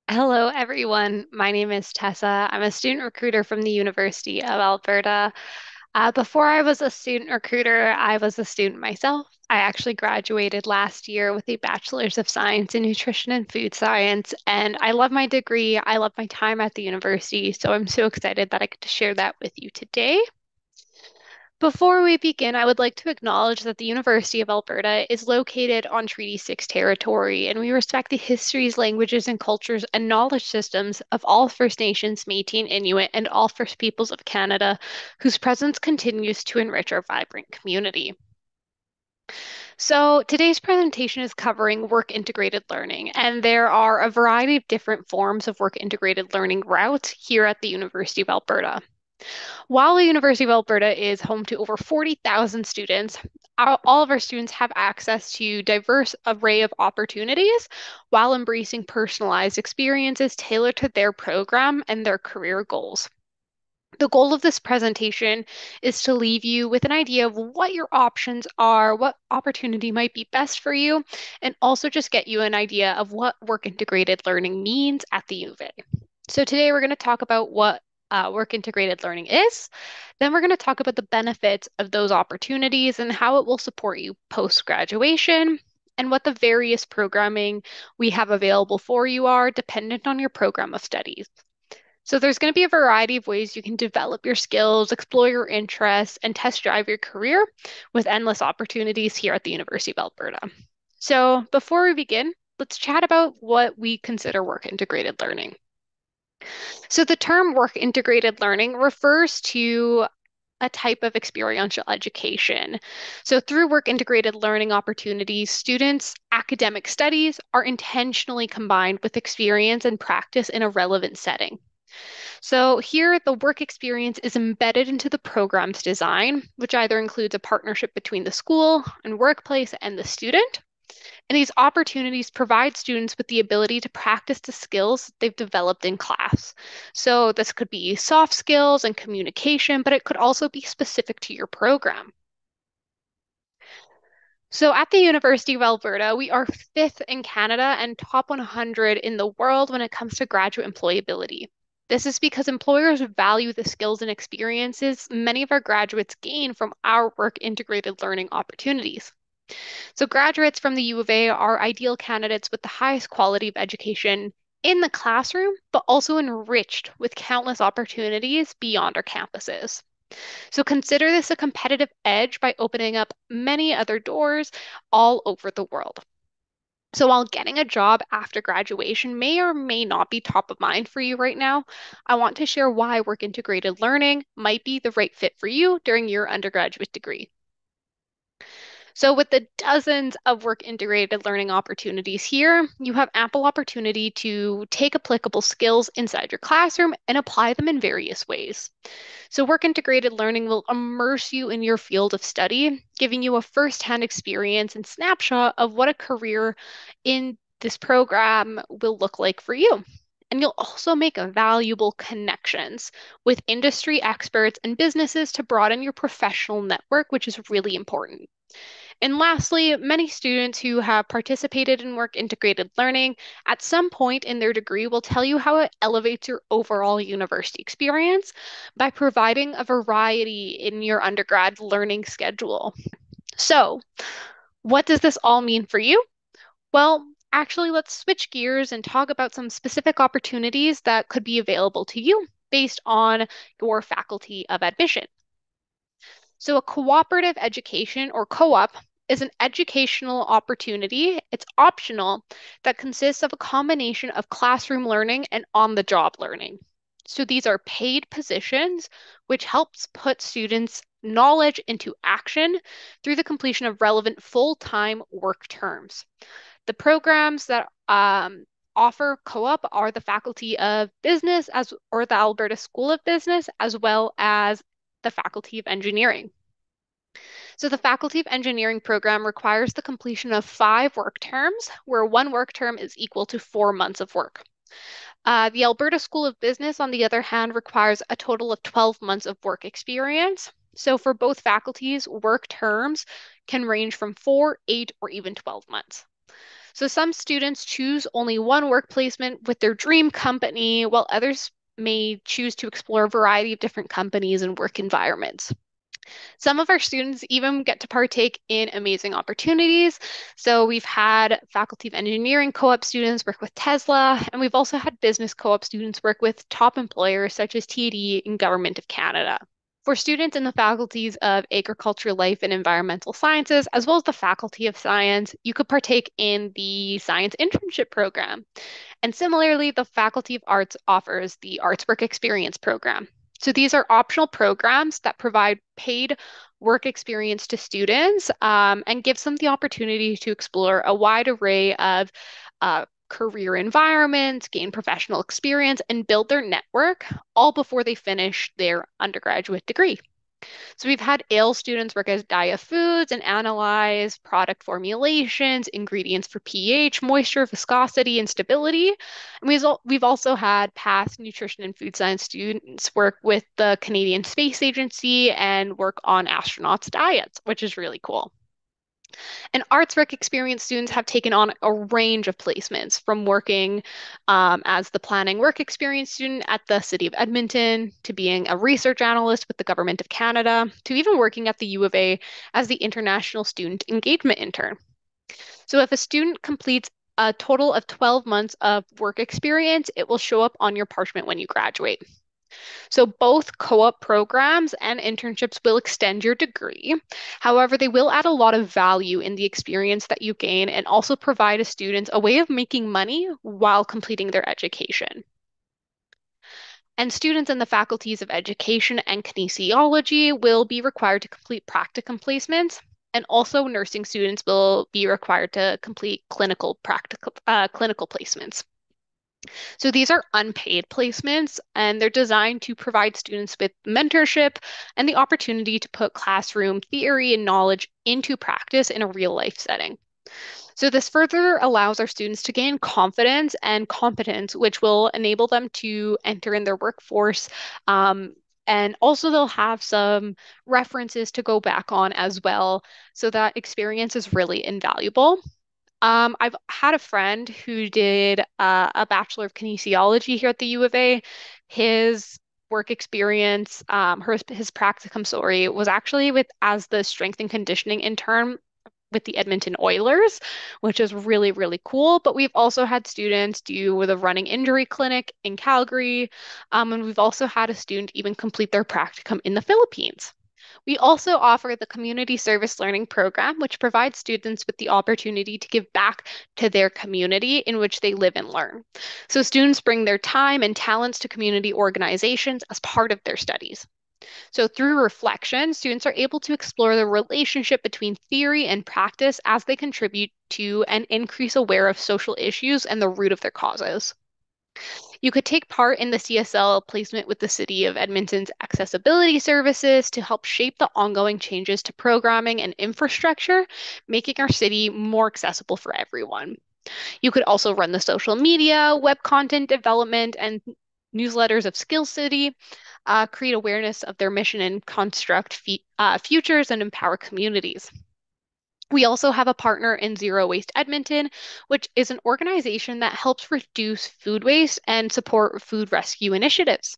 Hello, everyone. My name is Tessa. I'm a student recruiter from the University of Alberta. Before I was a student recruiter, I was a student myself. I actually graduated last year with a Bachelor's of Science in Nutrition and Food Science, and I love my degree. I love my time at the university, so I'm so excited that I get to share that with you today. Before we begin, I would like to acknowledge that the University of Alberta is located on Treaty 6 territory, and we respect the histories, languages, and cultures and knowledge systems of all First Nations, Métis, and Inuit, and all First Peoples of Canada, whose presence continues to enrich our vibrant community. So, today's presentation is covering work integrated learning, and there are a variety of different forms of work integrated learning routes here at the University of Alberta. While the University of Alberta is home to over 40,000 students, all of our students have access to diverse array of opportunities while embracing personalized experiences tailored to their program and their career goals. The goal of this presentation is to leave you with an idea of what your options are, what opportunity might be best for you, and also just get you an idea of what work integrated learning means at the U of A. So today we're going to talk about what work integrated learning is. Then we're going to talk about the benefits of those opportunities and how it will support you post graduation, and what the various programming we have available for you are dependent on your program of studies. So there's going to be a variety of ways you can develop your skills, explore your interests, and test drive your career with endless opportunities here at the University of Alberta. So before we begin, let's chat about what we consider work integrated learning. So the term work integrated learning refers to a type of experiential education. So through work integrated learning opportunities, students' academic studies are intentionally combined with experience and practice in a relevant setting. So here, the work experience is embedded into the program's design, which either includes a partnership between the school and workplace and the student. And these opportunities provide students with the ability to practice the skills they've developed in class. So this could be soft skills and communication, but it could also be specific to your program. So at the University of Alberta, we are fifth in Canada and top 100 in the world when it comes to graduate employability. This is because employers value the skills and experiences many of our graduates gain from our work integrated learning opportunities. So graduates from the U of A are ideal candidates with the highest quality of education in the classroom, but also enriched with countless opportunities beyond our campuses. So consider this a competitive edge by opening up many other doors all over the world. So while getting a job after graduation may or may not be top of mind for you right now, I want to share why work integrated learning might be the right fit for you during your undergraduate degree. So, with the dozens of work integrated learning opportunities here, you have ample opportunity to take applicable skills inside your classroom and apply them in various ways. So, work integrated learning will immerse you in your field of study, giving you a firsthand experience and snapshot of what a career in this program will look like for you. And you'll also make valuable connections with industry experts and businesses to broaden your professional network, which is really important. And lastly, many students who have participated in work integrated learning at some point in their degree will tell you how it elevates your overall university experience by providing a variety in your undergrad learning schedule. So, what does this all mean for you? Well, actually, let's switch gears and talk about some specific opportunities that could be available to you based on your faculty of admission. So, a cooperative education or co-op is an educational opportunity. It's optional that consists of a combination of classroom learning and on-the-job learning. So, these are paid positions, which helps put students' knowledge into action through the completion of relevant full-time work terms. The programs that offer co-op are the Faculty of Business as or the Alberta School of Business, as well as the Faculty of Engineering. So the Faculty of Engineering program requires the completion of 5 work terms, where one work term is equal to 4 months of work. The Alberta School of Business, on the other hand, requires a total of 12 months of work experience. So for both faculties, work terms can range from 4, 8, or even 12 months. So some students choose only one work placement with their dream company, while others may choose to explore a variety of different companies and work environments. Some of our students even get to partake in amazing opportunities. So we've had Faculty of Engineering co-op students work with Tesla, and we've also had business co-op students work with top employers such as TD and Government of Canada. For students in the faculties of Agriculture, Life, and Environmental Sciences, as well as the Faculty of Science, you could partake in the Science Internship Program. And similarly, the Faculty of Arts offers the Arts Work Experience Program. So these are optional programs that provide paid work experience to students and gives them the opportunity to explore a wide array of career environments, gain professional experience, and build their network all before they finish their undergraduate degree. So we've had ale students work as Dia Foods and analyze product formulations, ingredients for pH, moisture, viscosity, and stability. And we've also had past nutrition and food science students work with the Canadian Space Agency and work on astronauts' diets, which is really cool. And arts work experience students have taken on a range of placements from working as the planning work experience student at the City of Edmonton to being a research analyst with the Government of Canada to even working at the U of A as the International Student Engagement Intern. So if a student completes a total of 12 months of work experience, it will show up on your parchment when you graduate. So both co-op programs and internships will extend your degree. However, they will add a lot of value in the experience that you gain and also provide students a way of making money while completing their education. And students in the faculties of education and kinesiology will be required to complete practicum placements. And also nursing students will be required to complete clinical placements. So these are unpaid placements, and they're designed to provide students with mentorship and the opportunity to put classroom theory and knowledge into practice in a real life setting. So this further allows our students to gain confidence and competence, which will enable them to enter in their workforce. And also they'll have some references to go back on as well. So that experience is really invaluable. I've had a friend who did a Bachelor of Kinesiology here at the U of A. His work experience, his practicum, sorry, was actually with as the strength and conditioning intern with the Edmonton Oilers, which is really, really cool. But we've also had students do with a running injury clinic in Calgary, and we've also had a student even complete their practicum in the Philippines. We also offer the Community Service Learning Program, which provides students with the opportunity to give back to their community in which they live and learn. So students bring their time and talents to community organizations as part of their studies. So through reflection, students are able to explore the relationship between theory and practice as they contribute to and increase aware of social issues and the root of their causes. You could take part in the CSL placement with the City of Edmonton's accessibility services to help shape the ongoing changes to programming and infrastructure, making our city more accessible for everyone. You could also run the social media, web content development, and newsletters of Skill City, create awareness of their mission and construct futures and empower communities. We also have a partner in Zero Waste Edmonton, which is an organization that helps reduce food waste and support food rescue initiatives.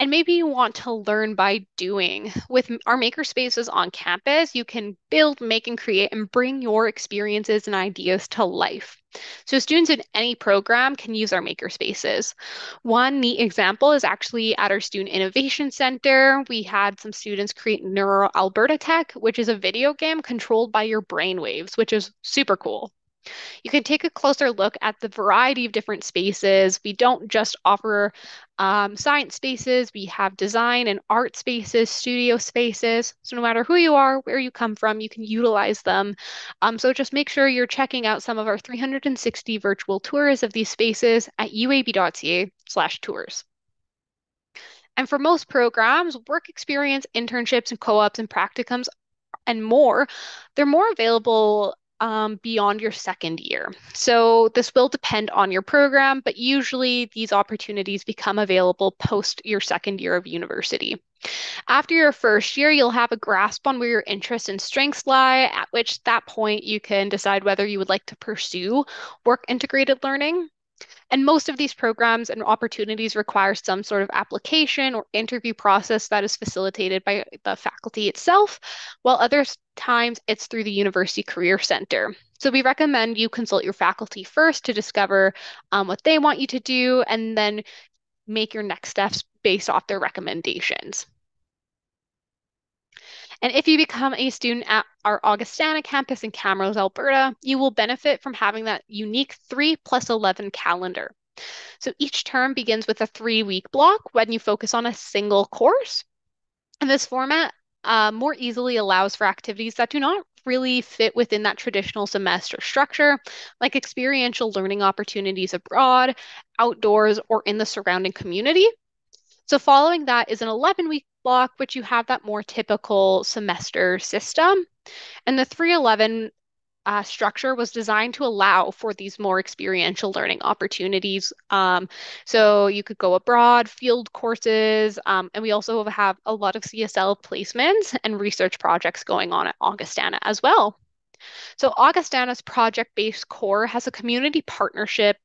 And maybe you want to learn by doing. With our makerspaces on campus, you can build, make, and create and bring your experiences and ideas to life. So students in any program can use our makerspaces. One neat example is actually at our Student Innovation Center. We had some students create Neuro Alberta Tech, which is a video game controlled by your brainwaves, which is super cool. You can take a closer look at the variety of different spaces. We don't just offer science spaces, we have design and art spaces, studio spaces. So no matter who you are, where you come from, you can utilize them. So just make sure you're checking out some of our 360 virtual tours of these spaces at uab.ca/tours. And for most programs, work experience, internships, and co-ops and practicums and more, they're more available beyond your second year. So this will depend on your program, but usually these opportunities become available post your second year of university. After your first year, you'll have a grasp on where your interests and strengths lie, at which that point you can decide whether you would like to pursue work integrated learning. And most of these programs and opportunities require some sort of application or interview process that is facilitated by the faculty itself, while other times it's through the University Career Center. So we recommend you consult your faculty first to discover what they want you to do, and then make your next steps based off their recommendations. And if you become a student at our Augustana campus in Camrose, Alberta, you will benefit from having that unique 3+11 calendar. So each term begins with a 3-week block when you focus on a single course. And this format more easily allows for activities that do not really fit within that traditional semester structure, like experiential learning opportunities abroad, outdoors, or in the surrounding community. So following that is an 11-week block, which you have that more typical semester system. And the 311 structure was designed to allow for these more experiential learning opportunities. So you could go abroad, field courses, and we also have a lot of CSL placements and research projects going on at Augustana as well. So Augustana's project-based core has a community partnership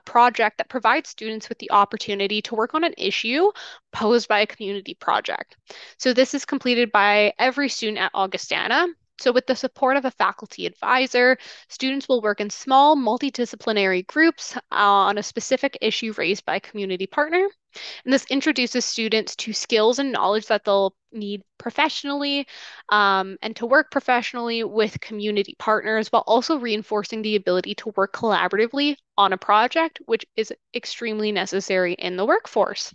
project that provides students with the opportunity to work on an issue posed by a community project. So this is completed by every student at Augustana. So with the support of a faculty advisor, students will work in small multidisciplinary groups on a specific issue raised by a community partner. And this introduces students to skills and knowledge that they'll need professionally, and to work professionally with community partners while also reinforcing the ability to work collaboratively on a project, which is extremely necessary in the workforce.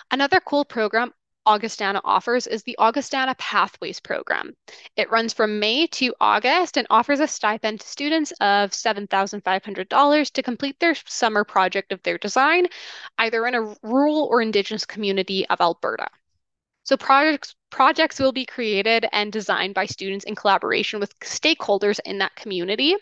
Another cool program Augustana offers is the Augustana Pathways program. It runs from May to August and offers a stipend to students of $7,500 to complete their summer project of their design, either in a rural or Indigenous community of Alberta. So projects will be created and designed by students in collaboration with stakeholders in that community.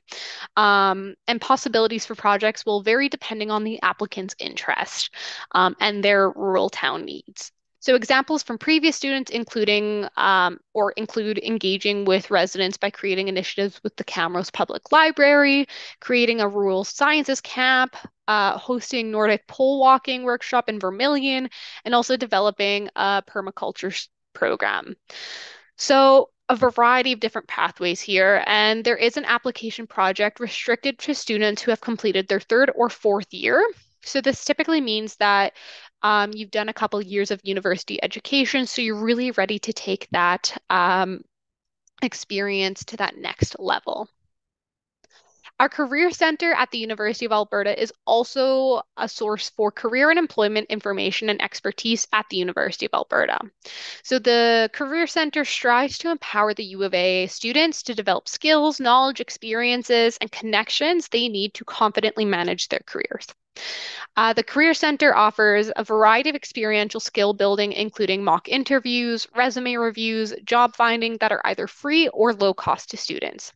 And possibilities for projects will vary depending on the applicant's interest, and their rural town needs. So examples from previous students include engaging with residents by creating initiatives with the Camrose Public Library, creating a rural sciences camp, hosting Nordic pole walking workshop in Vermilion, and also developing a permaculture program. So a variety of different pathways here, and there is an application project restricted to students who have completed their third or fourth year. So this typically means that you've done a couple years of university education, so you're really ready to take that experience to that next level. Our Career Center at the University of Alberta is also a source for career and employment information and expertise at the University of Alberta. So the Career Center strives to empower the U of A students to develop skills, knowledge, experiences, and connections they need to confidently manage their careers. The Career Center offers a variety of experiential skill building, including mock interviews, resume reviews, job finding that are either free or low cost to students.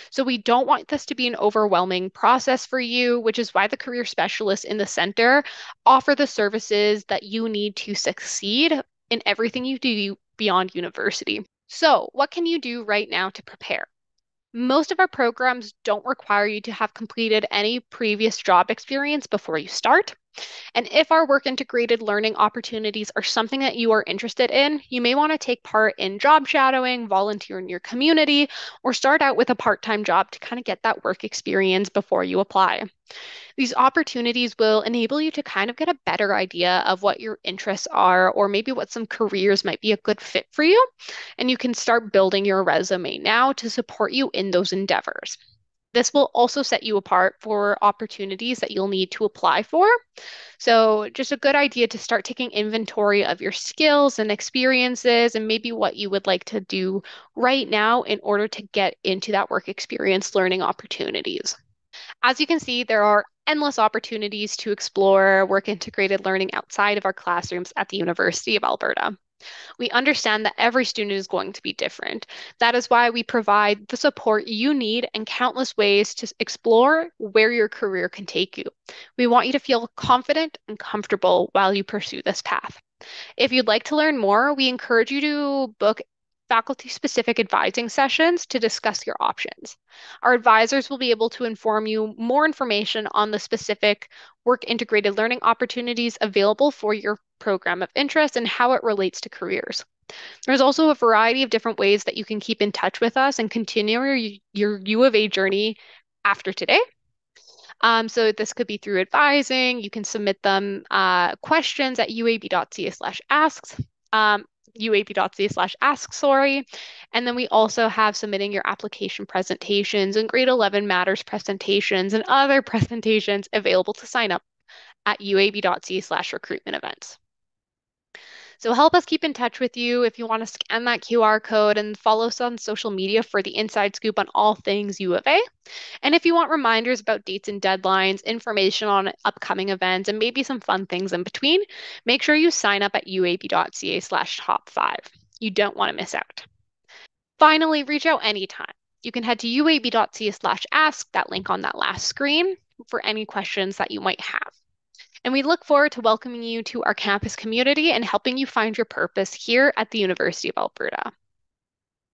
So we don't want this to be an overwhelming process for you, which is why the career specialists in the center offer the services that you need to succeed in everything you do beyond university. So what can you do right now to prepare? Most of our programs don't require you to have completed any previous job experience before you start. And if our work integrated learning opportunities are something that you are interested in, you may want to take part in job shadowing, volunteer in your community, or start out with a part-time job to kind of get that work experience before you apply. These opportunities will enable you to kind of get a better idea of what your interests are, or maybe what some careers might be a good fit for you. And you can start building your resume now to support you in those endeavors. This will also set you apart for opportunities that you'll need to apply for. So just a good idea to start taking inventory of your skills and experiences and maybe what you would like to do right now in order to get into that work experience learning opportunities. As you can see, there are endless opportunities to explore work integrated learning outside of our classrooms at the University of Alberta. We understand that every student is going to be different. That is why we provide the support you need and countless ways to explore where your career can take you. We want you to feel confident and comfortable while you pursue this path. If you'd like to learn more, we encourage you to book faculty-specific advising sessions to discuss your options. Our advisors will be able to inform you more information on the specific work integrated learning opportunities available for your program of interest and how it relates to careers. There's also a variety of different ways that you can keep in touch with us and continue your U of A journey after today. So this could be through advising. You can submit them questions at uab.ca/asks, uab.ca/ask, sorry. And then we also have submitting your application presentations and grade 11 matters presentations and other presentations available to sign up at uab.ca/recruitment events. So help us keep in touch with you if you want to scan that QR code and follow us on social media for the inside scoop on all things U of A. And if you want reminders about dates and deadlines, information on upcoming events, and maybe some fun things in between, make sure you sign up at uab.ca/top5. You don't want to miss out. Finally, reach out anytime. You can head to uab.ca/ask, that link on that last screen, for any questions that you might have. And we look forward to welcoming you to our campus community and helping you find your purpose here at the University of Alberta.